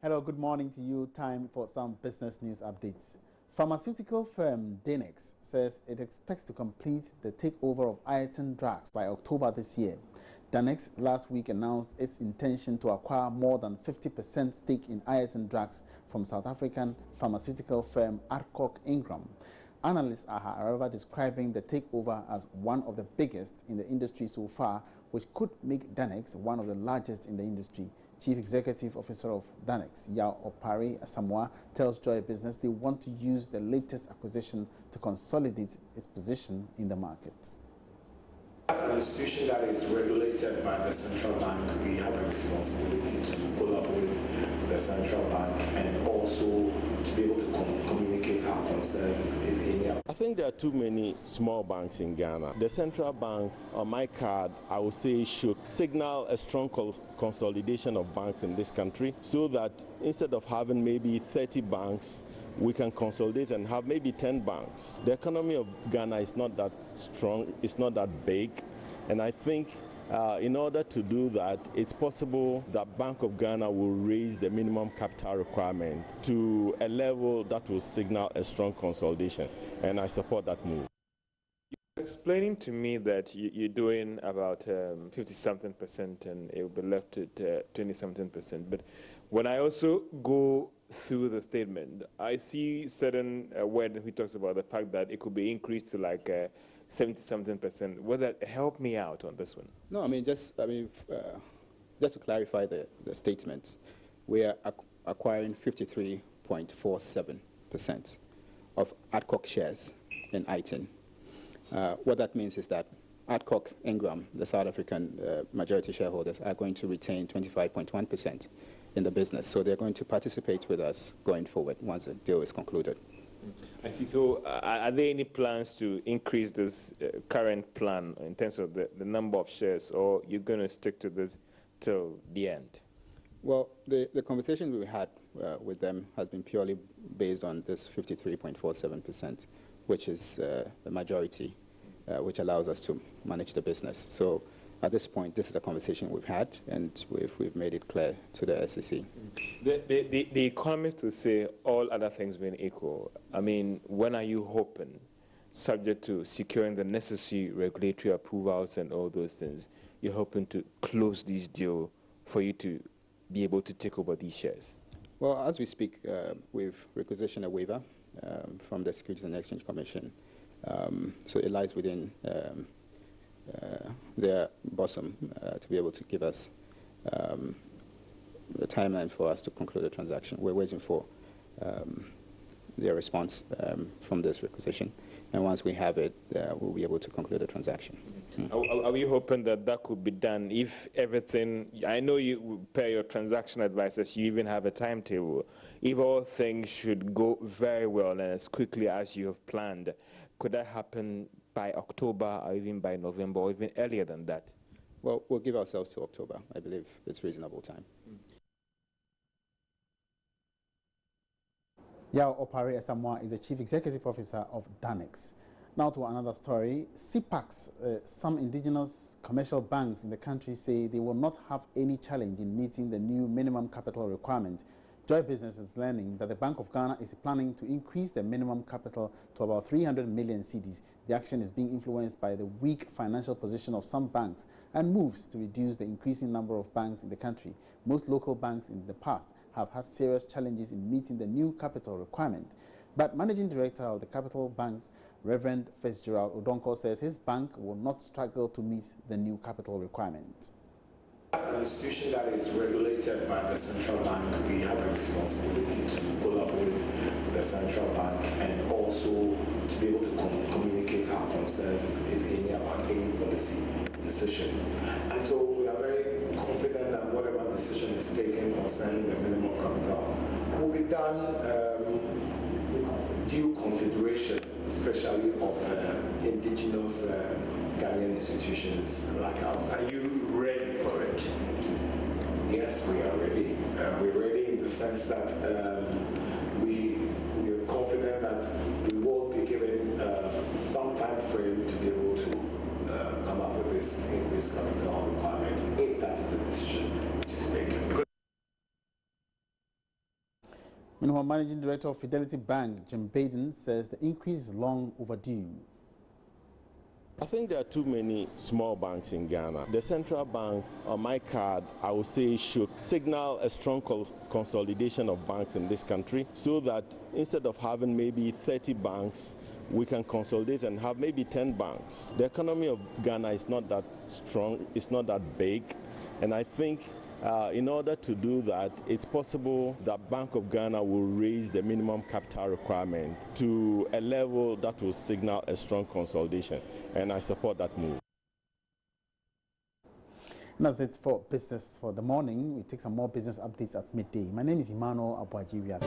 Hello, good morning to you. Time for some business news updates. Pharmaceutical firm Dannex says it expects to complete the takeover of Ayrton drugs by October this year. Dannex last week announced its intention to acquire more than 50% stake in Ayrton drugs from South African pharmaceutical firm Ayrton. Analysts are, however, describing the takeover as one of the biggest in the industry so far, which could make Dannex one of the largest in the industry. Chief Executive Officer of Dannex, Asamoah, tells Joy Business they want to use the latest acquisition to consolidate its position in the market. As an institution that is regulated by the central bank, we have a responsibility to collaborate with the central bank and also to be able to communicate our concerns if any. I think there are too many small banks in Ghana. The central bank, on my card, I would say should signal a strong consolidation of banks in this country so that instead of having maybe 30 banks, we can consolidate and have maybe 10 banks. The economy of Ghana is not that strong, it's not that big, and I think in order to do that, it's possible that Bank of Ghana will raise the minimum capital requirement to a level that will signal a strong consolidation, and I support that move. You're explaining to me that you're doing about 50-something% and it will be left at 20-something%, but when I also go through the statement, I see certain word he talks about the fact that it could be increased to like 70-something%. Will that help me out on this one? No, just to clarify the statement, we are acquiring 53.47% of Adcock shares in Ayrton. What that means is that Adcock Ingram, the South African majority shareholders, are going to retain 25.1% in the business. So they're going to participate with us going forward once the deal is concluded. I see. So are there any plans to increase this current plan in terms of the number of shares, or you're going to stick to this till the end? Well, the conversation we had with them has been purely based on this 53.47%, which is the majority, which allows us to manage the business. So at this point, this is a conversation we've had, and we've made it clear to the SEC. The economists will say all other things being equal. When are you hoping, subject to securing the necessary regulatory approvals and all those things, you're hoping to close this deal for you to be able to take over these shares? Well, as we speak, we've requisitioned a waiver from the Securities and Exchange Commission. So it lies within their bosom to be able to give us the timeline for us to conclude the transaction. We're waiting for their response from this requisition, and once we have it, we'll be able to conclude the transaction. Are we hoping that that could be done if everything, I know you, per your transaction advisors, you even have a timetable. If all things should go very well and as quickly as you have planned, could that happen by October or even by November or even earlier than that? Well, we'll give ourselves to October. I believe it's reasonable time. Asamoah is the Chief Executive Officer of Dannex. Now to another story. CPACs, some indigenous commercial banks in the country say they will not have any challenge in meeting the new minimum capital requirement. Joy Business is learning that the Bank of Ghana is planning to increase the minimum capital to about 300 million cedis. The action is being influenced by the weak financial position of some banks and moves to reduce the increasing number of banks in the country. Most local banks in the past have had serious challenges in meeting the new capital requirement. But Managing Director of the Capital Bank, Reverend Fitzgerald Odonko, says his bank will not struggle to meet the new capital requirement. As an institution that is regulated by the central bank, we have a responsibility to collaborate with the central bank and also to be able to communicate our concerns, if any, about any policy decision. And so we are very confident that whatever decision is taken concerning the minimum capital will be done with due consideration, especially of indigenous Ghanaian institutions like ours. Are you ready for it? Yes, we are ready. We're ready in the sense that we are confident that we will be given some time frame to be able to come up with this increased capital requirement if that is the decision which is taken. Meanwhile, Managing Director of Fidelity Bank, Jim Baden, says the increase is long overdue. I think there are too many small banks in Ghana. The central bank, on my card, I would say should signal a strong consolidation of banks in this country so that instead of having maybe 30 banks, we can consolidate and have maybe 10 banks. The economy of Ghana is not that strong, it's not that big, and I think in order to do that, it's possible that Bank of Ghana will raise the minimum capital requirement to a level that will signal a strong consolidation, and I support that move. And that's it for business for the morning. We take some more business updates at midday. My name is Emmanuel Abuajiria.